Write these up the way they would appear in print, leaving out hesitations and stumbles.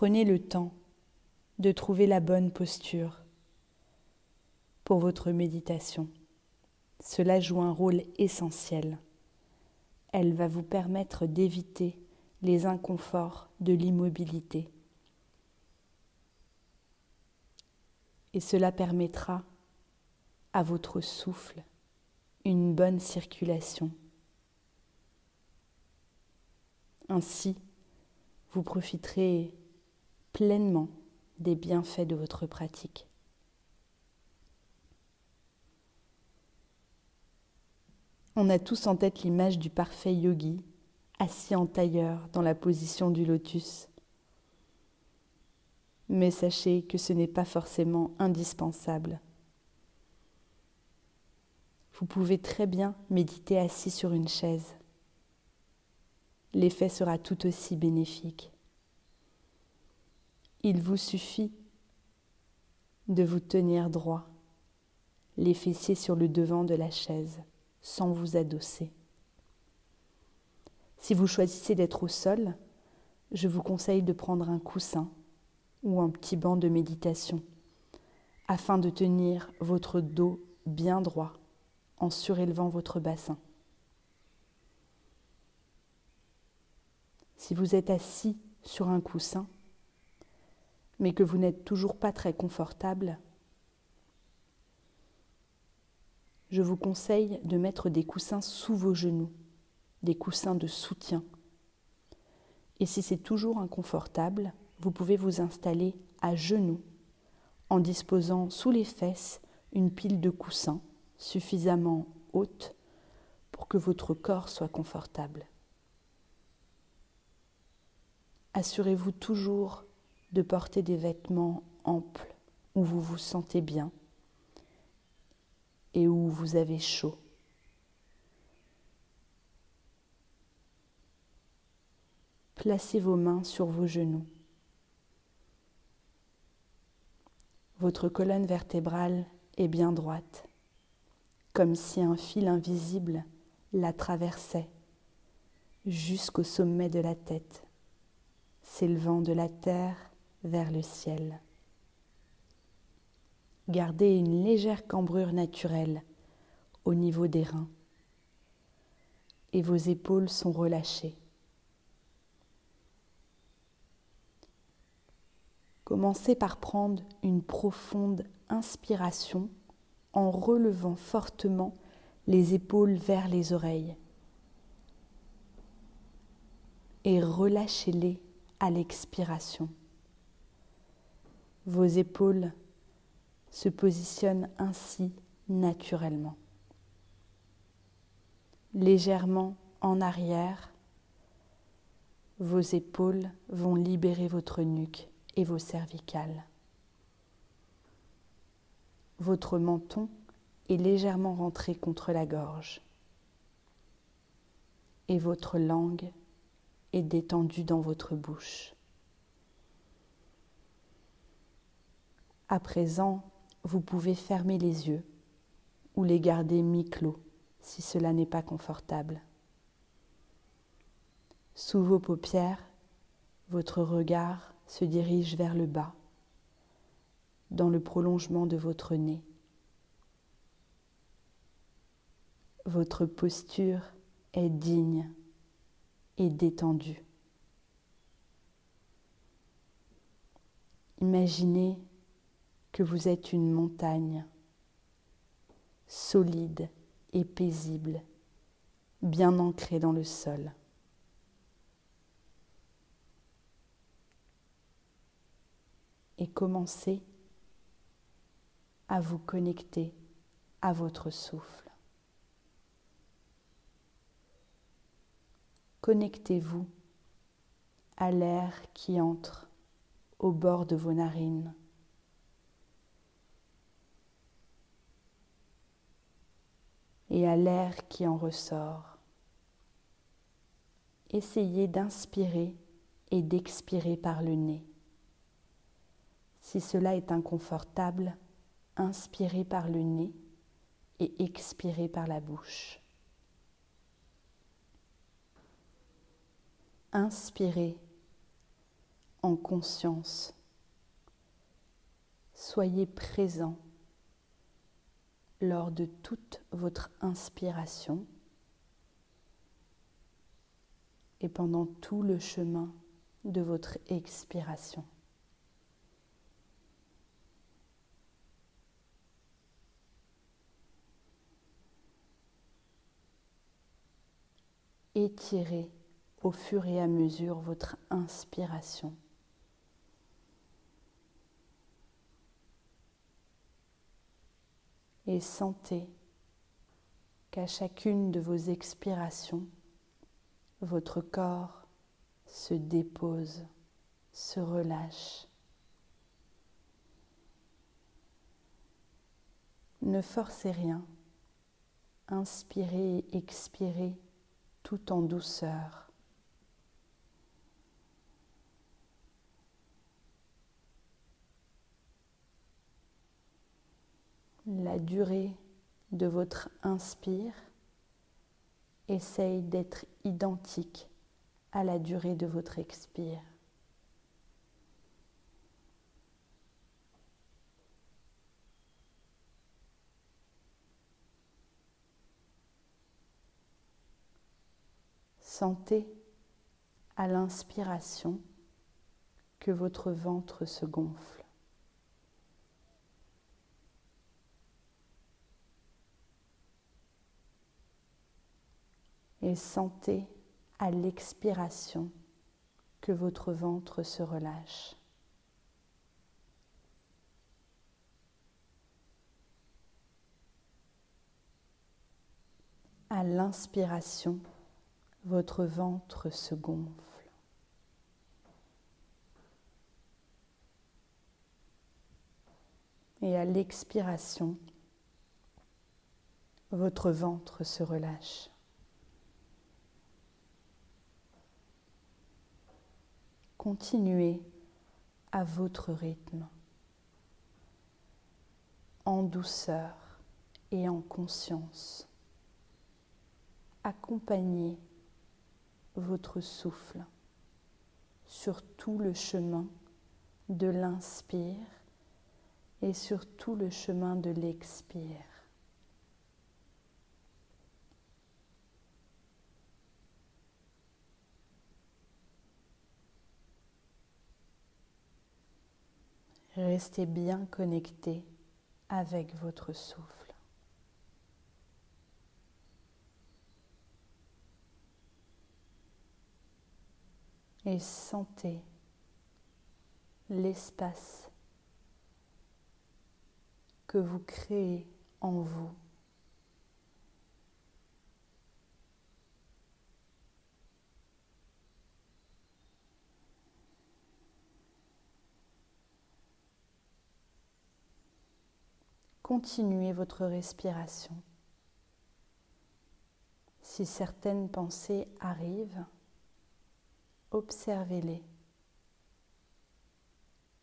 Prenez le temps de trouver la bonne posture pour votre méditation. Cela joue un rôle essentiel. Elle va vous permettre d'éviter les inconforts de l'immobilité. Et cela permettra à votre souffle une bonne circulation. Ainsi, vous profiterez pleinement des bienfaits de votre pratique. On a tous en tête l'image du parfait yogi, assis en tailleur dans la position du lotus. Mais sachez que ce n'est pas forcément indispensable. Vous pouvez très bien méditer assis sur une chaise. L'effet sera tout aussi bénéfique. Il vous suffit de vous tenir droit, les fessiers sur le devant de la chaise, sans vous adosser. Si vous choisissez d'être au sol, je vous conseille de prendre un coussin ou un petit banc de méditation afin de tenir votre dos bien droit en surélevant votre bassin. Si vous êtes assis sur un coussin, mais que vous n'êtes toujours pas très confortable, je vous conseille de mettre des coussins sous vos genoux, des coussins de soutien. Et si c'est toujours inconfortable, vous pouvez vous installer à genoux en disposant sous les fesses une pile de coussins suffisamment haute pour que votre corps soit confortable. Assurez-vous toujours de porter des vêtements amples où vous vous sentez bien et où vous avez chaud. Placez vos mains sur vos genoux. Votre colonne vertébrale est bien droite, comme si un fil invisible la traversait jusqu'au sommet de la tête, s'élevant de la terre vers le ciel. Gardez une légère cambrure naturelle au niveau des reins et vos épaules sont relâchées. Commencez par prendre une profonde inspiration en relevant fortement les épaules vers les oreilles et relâchez-les à l'expiration. Vos épaules se positionnent ainsi naturellement. Légèrement en arrière, vos épaules vont libérer votre nuque et vos cervicales. Votre menton est légèrement rentré contre la gorge et votre langue est détendue dans votre bouche. À présent, vous pouvez fermer les yeux ou les garder mi-clos si cela n'est pas confortable. Sous vos paupières, votre regard se dirige vers le bas, dans le prolongement de votre nez. Votre posture est digne et détendue. Imaginez que vous êtes une montagne, solide et paisible, bien ancrée dans le sol. Et commencez à vous connecter à votre souffle. Connectez-vous à l'air qui entre au bord de vos narines. Et à l'air qui en ressort. Essayez d'inspirer et d'expirer par le nez. Si cela est inconfortable, inspirez par le nez et expirez par la bouche. Inspirez en conscience. Soyez présent lors de toute votre inspiration et pendant tout le chemin de votre expiration. Étirez au fur et à mesure votre inspiration. Et sentez qu'à chacune de vos expirations, votre corps se dépose, se relâche. Ne forcez rien. Inspirez et expirez tout en douceur. La durée de votre inspire essaye d'être identique à la durée de votre expire. Sentez à l'inspiration que votre ventre se gonfle. Et sentez à l'expiration que votre ventre se relâche. À l'inspiration, votre ventre se gonfle. Et à l'expiration, votre ventre se relâche. Continuez à votre rythme, en douceur et en conscience. Accompagnez votre souffle sur tout le chemin de l'inspire et sur tout le chemin de l'expire. Restez bien connecté avec votre souffle. Et sentez l'espace que vous créez en vous. Continuez votre respiration. Si certaines pensées arrivent, observez-les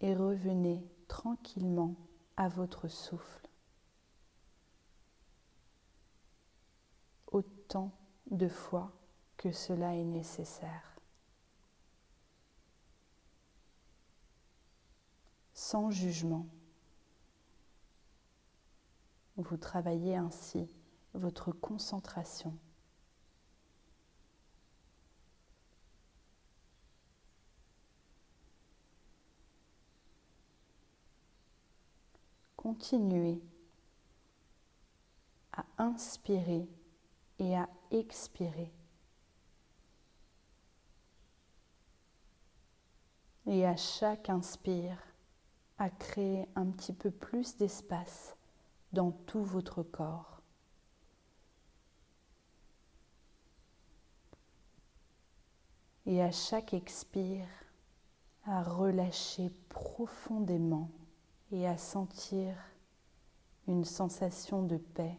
et revenez tranquillement à votre souffle. Autant de fois que cela est nécessaire. Sans jugement. Vous travaillez ainsi votre concentration. Continuez à inspirer et à expirer. Et à chaque inspire, à créer un petit peu plus d'espace dans tout votre corps. Et à chaque expire, à relâcher profondément et à sentir une sensation de paix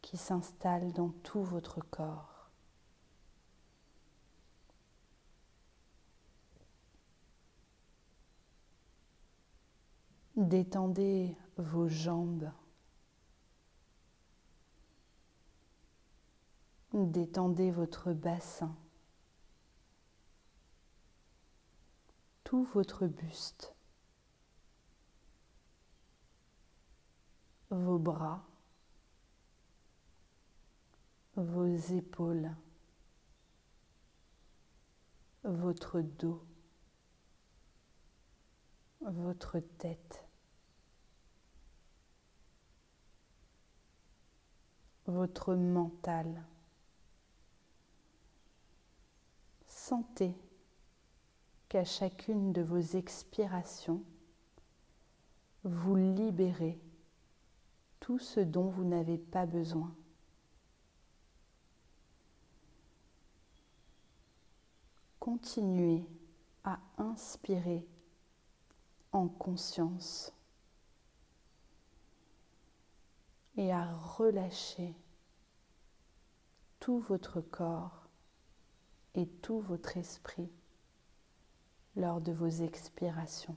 qui s'installe dans tout votre corps. Détendez vos jambes. Détendez votre bassin. tout votre buste, vos bras, vos épaules, votre dos, votre tête, votre mental. Sentez qu'à chacune de vos expirations, vous libérez tout ce dont vous n'avez pas besoin. Continuez à inspirer en conscience et à relâcher tout votre corps et tout votre esprit lors de vos expirations.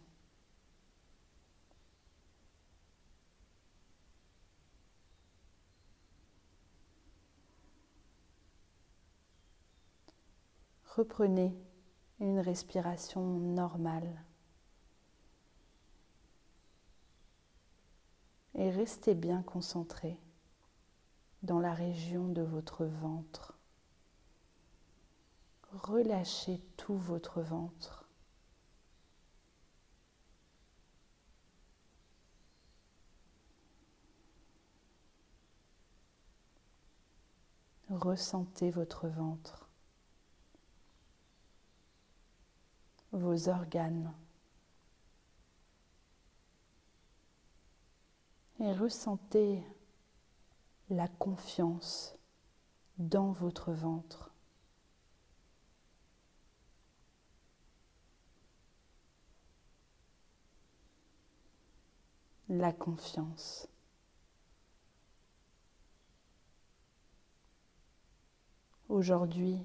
Reprenez une respiration normale et restez bien concentré dans la région de votre ventre. Relâchez tout votre ventre. Ressentez votre ventre, vos organes et ressentez la confiance dans votre ventre. La confiance. Aujourd'hui,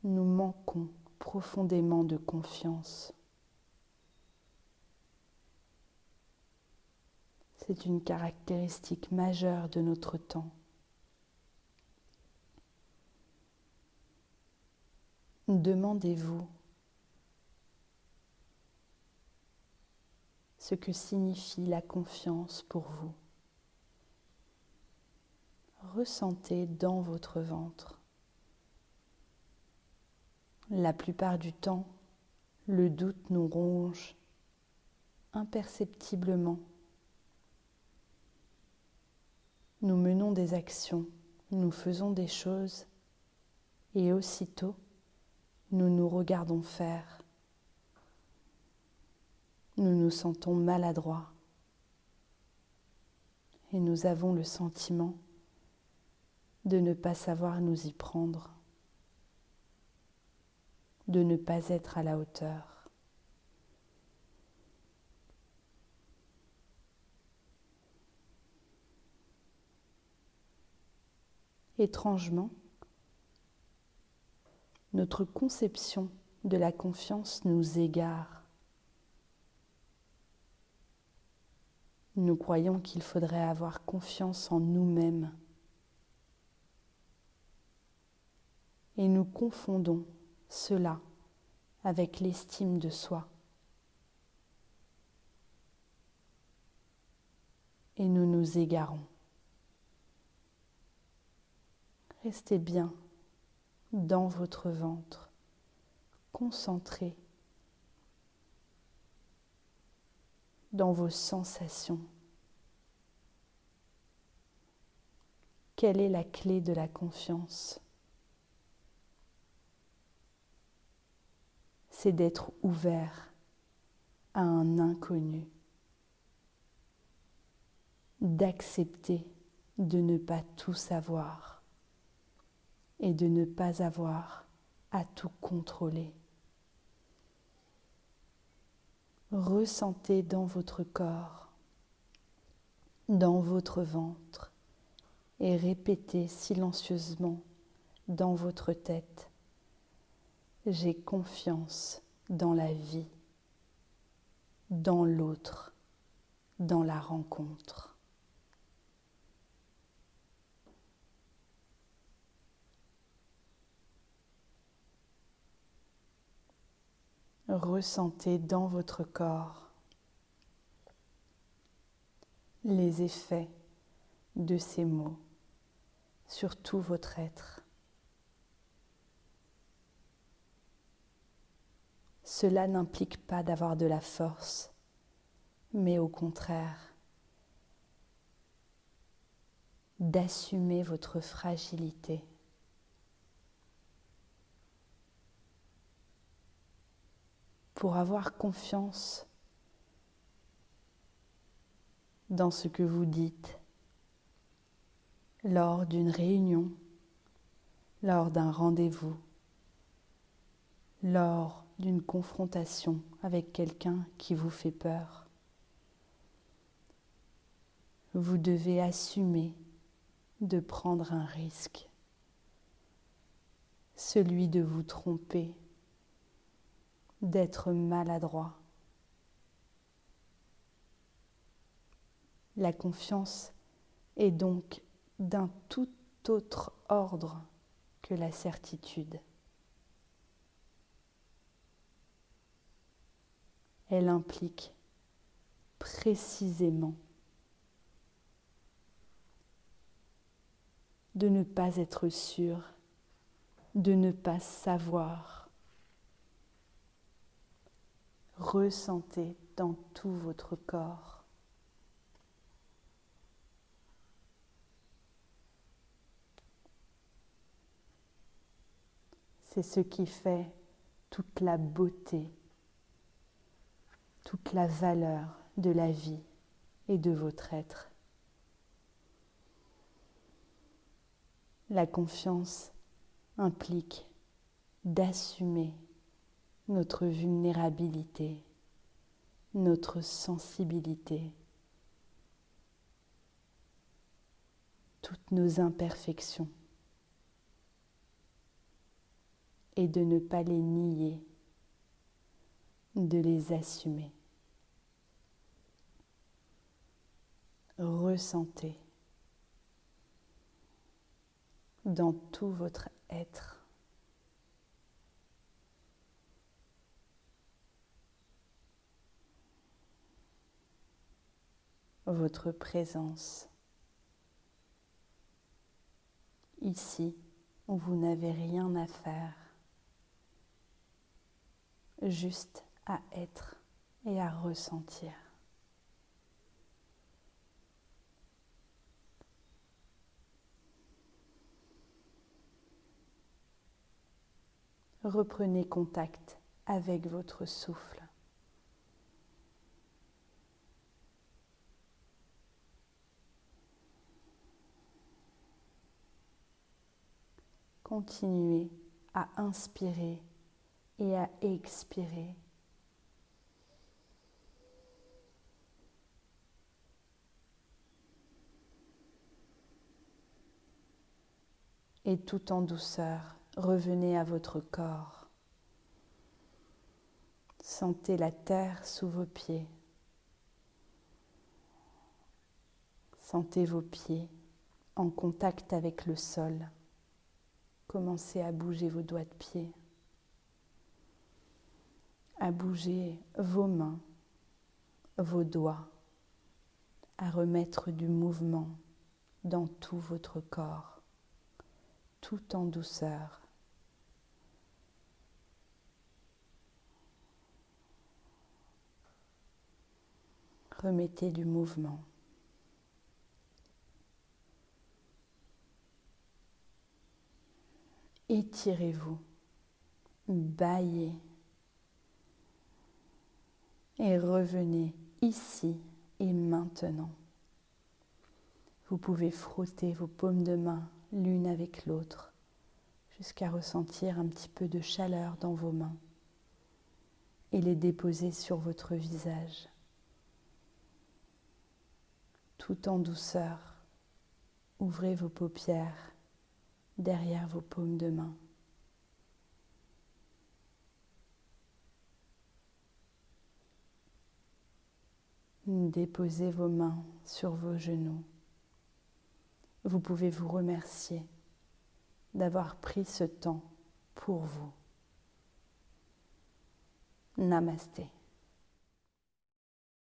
nous manquons profondément de confiance. C'est une caractéristique majeure de notre temps. Demandez-vous ce que signifie la confiance pour vous. Ressentez dans votre ventre. La plupart du temps, le doute nous ronge imperceptiblement. Nous menons des actions, nous faisons des choses et aussitôt, nous nous regardons faire. Nous nous sentons maladroits et nous avons le sentiment de ne pas savoir nous y prendre, de ne pas être à la hauteur. Étrangement, notre conception de la confiance nous égare. Nous croyons qu'il faudrait avoir confiance en nous-mêmes. Et nous confondons cela avec l'estime de soi. Et nous nous égarons. Restez bien dans votre ventre, concentré dans vos sensations. Quelle est la clé de la confiance ? C'est d'être ouvert à un inconnu, d'accepter de ne pas tout savoir et de ne pas avoir à tout contrôler. Ressentez dans votre corps, dans votre ventre et répétez silencieusement dans votre tête: j'ai confiance dans la vie, dans l'autre, dans la rencontre. Ressentez dans votre corps les effets de ces mots sur tout votre être. Cela n'implique pas d'avoir de la force, mais au contraire, d'assumer votre fragilité. Pour avoir confiance dans ce que vous dites lors d'une réunion, lors d'un rendez-vous, lors d'une confrontation avec quelqu'un qui vous fait peur. Vous devez assumer de prendre un risque, celui de vous tromper, d'être maladroit. La confiance est donc d'un tout autre ordre que la certitude. Elle implique précisément de ne pas être sûr, de ne pas savoir. Ressentez dans tout votre corps. C'est ce qui fait toute la beauté, toute la valeur de la vie et de votre être. La confiance implique d'assumer notre vulnérabilité, notre sensibilité, toutes nos imperfections et de ne pas les nier, de les assumer. Ressentez dans tout votre être votre présence ici où vous n'avez rien à faire, juste à être et à ressentir. Reprenez contact avec votre souffle. Continuez à inspirer et à expirer. Et tout en douceur, revenez à votre corps. Sentez la terre sous vos pieds. Sentez vos pieds en contact avec le sol. Commencez à bouger vos doigts de pied, à bouger vos mains, vos doigts, à remettre du mouvement dans tout votre corps, tout en douceur. Remettez du mouvement. Étirez-vous, bâillez et revenez ici et maintenant. Vous pouvez frotter vos paumes de main l'une avec l'autre jusqu'à ressentir un petit peu de chaleur dans vos mains et les déposer sur votre visage. Tout en douceur, ouvrez vos paupières derrière vos paumes de main. Déposez vos mains sur vos genoux. Vous pouvez vous remercier d'avoir pris ce temps pour vous. Namasté.